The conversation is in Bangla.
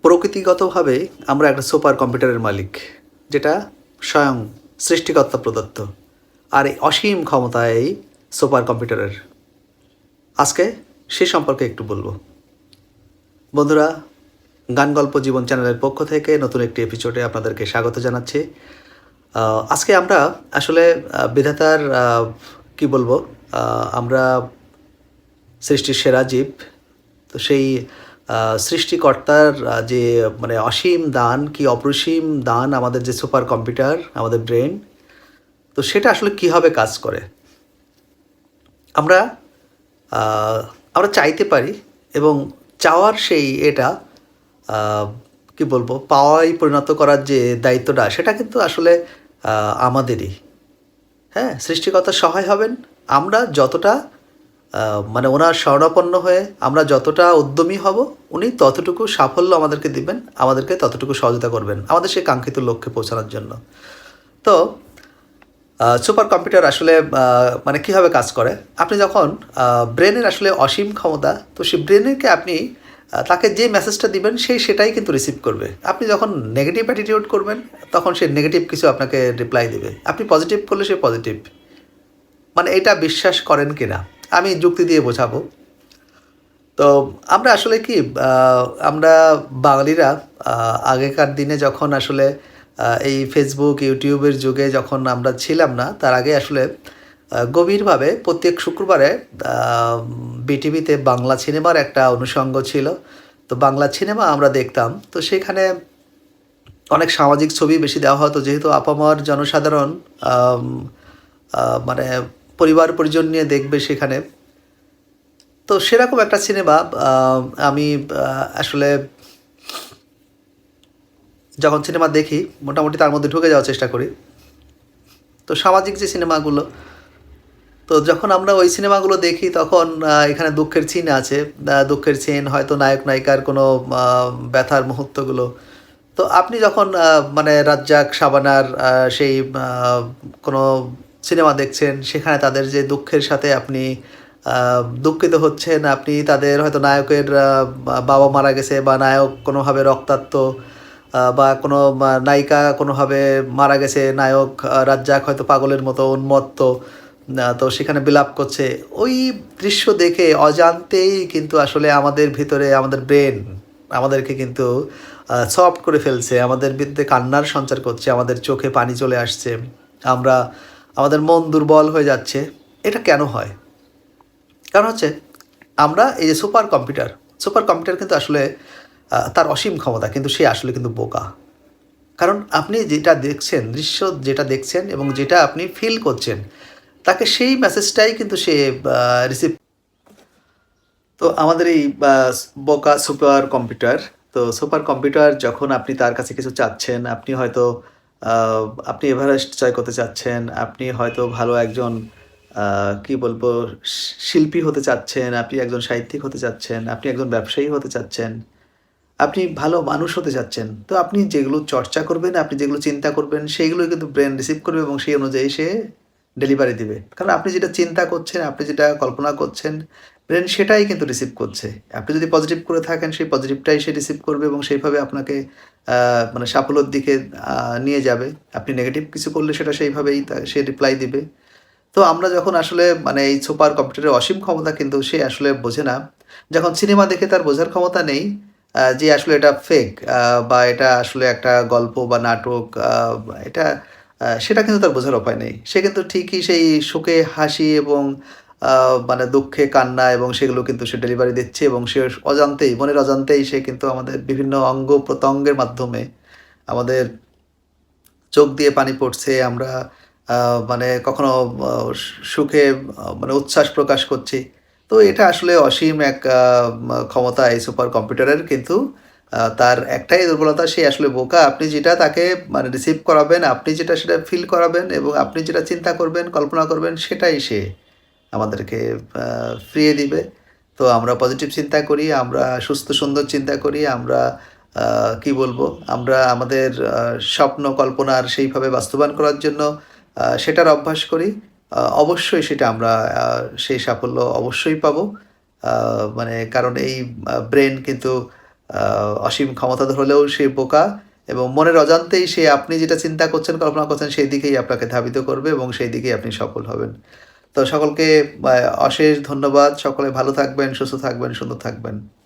প্রকৃতিগতভাবে আমরা একটা সুপার কম্পিউটারের মালিক, যেটা স্বয়ং সৃষ্টিকর্তা প্রদত্ত। আর এই অসীম ক্ষমতা এই সুপার কম্পিউটারের। আজকে সে সম্পর্কে একটু বলবো। বন্ধুরা, গান গল্প জীবন চ্যানেলের পক্ষ থেকে নতুন একটি এপিসোডে আপনাদেরকে স্বাগত জানাচ্ছি। আজকে আমরা আসলে বিধাতার কি বলবো, আমরা সৃষ্টির সেরা জীব। তো সেই সৃষ্টিকর্তার যে মানে অসীম দান, কি অপরিসীম দান আমাদের যে সুপার কম্পিউটার, আমাদের ব্রেন, তো সেটা আসলে কীভাবে কাজ করে। আমরা আমরা চাইতে পারি এবং চাওয়ার সেই এটা কি বলবো, পাওয়ায় পরিণত করার যে দায়িত্বটা, সেটা কিন্তু আসলে আমাদেরই। হ্যাঁ, সৃষ্টিকর্তা সহায় হবেন আমরা যতটা মানে ওনার শরণাপন্ন হয়ে আমরা যতটা উদ্যমী হব, উনি ততটুকু সাফল্য আমাদেরকে দিবেন, আমাদেরকে ততটুকু সহযোগিতা করবেন আমাদের সেই কাঙ্ক্ষিত লক্ষ্যে পৌঁছানোর জন্য। তো সুপার কম্পিউটার আসলে মানে কীভাবে কাজ করে, আপনি যখন ব্রেনের আসলে অসীম ক্ষমতা, তো সেই ব্রেনকে আপনি তাকে যে মেসেজটা দিবেন সেটাই কিন্তু রিসিভ করবে। আপনি যখন নেগেটিভ অ্যাটিটিউড করবেন, তখন সে নেগেটিভ কিছু আপনাকে রিপ্লাই দেবে। আপনি পজিটিভ করলে সে পজিটিভ। মানে এটা বিশ্বাস করেন কি না আমি যুক্তি দিয়ে বোঝাবো। তো আমরা আসলে কি আমরা বাঙালিরা আগেকার দিনে যখন আসলে এই ফেসবুক ইউটিউবের যুগে যখন আমরা ছিলাম না, তার আগে আসলে গভীরভাবে প্রত্যেক শুক্রবারে বিটিভিতে বাংলা সিনেমার একটা অনুষঙ্গ ছিল। তো বাংলা সিনেমা আমরা দেখতাম। তো সেখানে অনেক সামাজিক ছবি বেশি দেওয়া হতো, যেহেতু আপামর জনসাধারণ মানে পরিবার পরিজন নিয়ে দেখবে সেখানে। তো সেরকম একটা সিনেমা আমি আসলে যখন সিনেমা দেখি, মোটামুটি তার মধ্যে ঢুকে যাওয়ার চেষ্টা করি। তো সামাজিক যে সিনেমাগুলো, তো যখন আমরা ওই সিনেমাগুলো দেখি, তখন এখানে দুঃখের সিন আছে। দুঃখের সিন, হয়তো নায়ক নায়িকার কোনো ব্যথার মুহূর্তগুলো। তো আপনি যখন মানে রাজ্জাক শাবানার সেই কোনো সিনেমা দেখছেন, সেখানে তাদের যে দুঃখের সাথে আপনি দুঃখিত হচ্ছেন, আপনি তাদের হয়তো নায়কের বাবা মারা গেছে, বা নায়ক কোনোভাবে রক্তাক্ত, বা কোনো নায়িকা কোনোভাবে মারা গেছে, নায়ক রাজ্জাক হয়তো পাগলের মতো উন্মত্ত, তো সেখানে বিলাপ করছে। ওই দৃশ্য দেখে অজান্তেই কিন্তু আসলে আমাদের ভিতরে আমাদের ব্রেন আমাদেরকে কিন্তু সফট করে ফেলছে, আমাদের বিরুদ্ধে কান্নার সঞ্চার করছে, আমাদের চোখে পানি চলে আসছে, আমাদের মন দুর্বল হয়ে যাচ্ছে। এটা কেন হয়? কারণ হচ্ছে আমরা এই যে সুপার কম্পিউটার কিন্তু আসলে তার অসীম ক্ষমতা, কিন্তু সে আসলে কিন্তু বোকা। কারণ আপনি যেটা দেখছেন, দৃশ্য যেটা দেখছেন এবং যেটা আপনি ফিল করছেন, তাকে সেই মেসেজটাই কিন্তু সে রিসিভ। তো আমাদের এই বোকা সুপার কম্পিউটার, তো সুপার কম্পিউটার যখন আপনি তার কাছে কিছু চাচ্ছেন, আপনি হয়তো আপনি এভারেস্ট জয় করতে চাচ্ছেন, আপনি হয়তো ভালো একজন কি বলবো, শিল্পী হতে চাচ্ছেন, আপনি একজন সাহিত্যিক হতে চাচ্ছেন, আপনি একজন ব্যবসায়ী হতে চাচ্ছেন, আপনি ভালো মানুষ হতে চাচ্ছেন। তো আপনি যেগুলো চর্চা করবেন, আপনি যেগুলো চিন্তা করবেন, সেইগুলোই কিন্তু ব্রেন রিসিভ করবে এবং সেই অনুযায়ী সে ডেলিভারি দিবে। কারণ আপনি যেটা চিন্তা করছেন, আপনি যেটা কল্পনা করছেন, ব্রেন সেটাই কিন্তু রিসিভ করছে। আপনি যদি পজিটিভ করে থাকেন, সেই পজিটিভটাই সে রিসিভ করবে এবং সেইভাবে আপনাকে মানে সাফল্যের দিকে নিয়ে যাবে। আপনি নেগেটিভ কিছু করলে সেটা সেইভাবেই সে রিপ্লাই দিবে। তো আমরা যখন আসলে মানে এই সুপার কম্পিউটারের অসীম ক্ষমতা কিন্তু সে আসলে বোঝে না। যখন সিনেমা দেখে তার বোঝার ক্ষমতা নেই যে আসলে এটা ফেক, বা এটা আসলে একটা গল্প বা নাটক, এটা সেটা কিন্তু তার বোঝার উপায় নেই। সে কিন্তু ঠিকই সেই সুখে হাসি এবং মানে দুঃখে কান্না এবং সেগুলো কিন্তু সে ডেলিভারি দিচ্ছে, এবং সে অজান্তেই, মনের অজান্তেই সে কিন্তু আমাদের বিভিন্ন অঙ্গ প্রত্যঙ্গের মাধ্যমে আমাদের চোখ দিয়ে পানি পড়ছে। আমরা মানে কখনো আ সুখে মানে উচ্ছ্বাস প্রকাশ করছি। তো এটা আসলে অসীম এক ক্ষমতা এই সুপার কম্পিউটারের। কিন্তু তার একটাই দুর্বলতা, সে আসলে বোকা। আপনি যেটা তাকে মানে রিসিভ করাবেন, আপনি যেটা সেটা ফিল করাবেন এবং আপনি যেটা চিন্তা করবেন, কল্পনা করবেন, সেটাই সে আমাদেরকে আ ফিরিয়ে দিবে। তো আমরা পজিটিভ চিন্তা করি, আমরা সুস্থ সুন্দর চিন্তা করি, আমরা আ কি বলবো? আমরা আমাদের স্বপ্ন কল্পনার সেইভাবে বাস্তবায়ন করার জন্য সেটার অভ্যাস করি। অবশ্যই সেটা আমরা সেই সাফল্য অবশ্যই পাবো। আ মানে কারণ এই ব্রেন কিন্তু অসীম ক্ষমতাধর হলেও সে বোকা এবং মনের অজান্তেই সে আপনি যেটা চিন্তা করছেন, কল্পনা করছেন সেই দিকেই আপনাকে ধাবিত করবে এবং সেই দিকেই আপনি সফল হবেন। তো সকলকে অশেষ ধন্যবাদ। সকলে ভালো থাকবেন, সুস্থ থাকবেন, সুন্দর থাকবেন।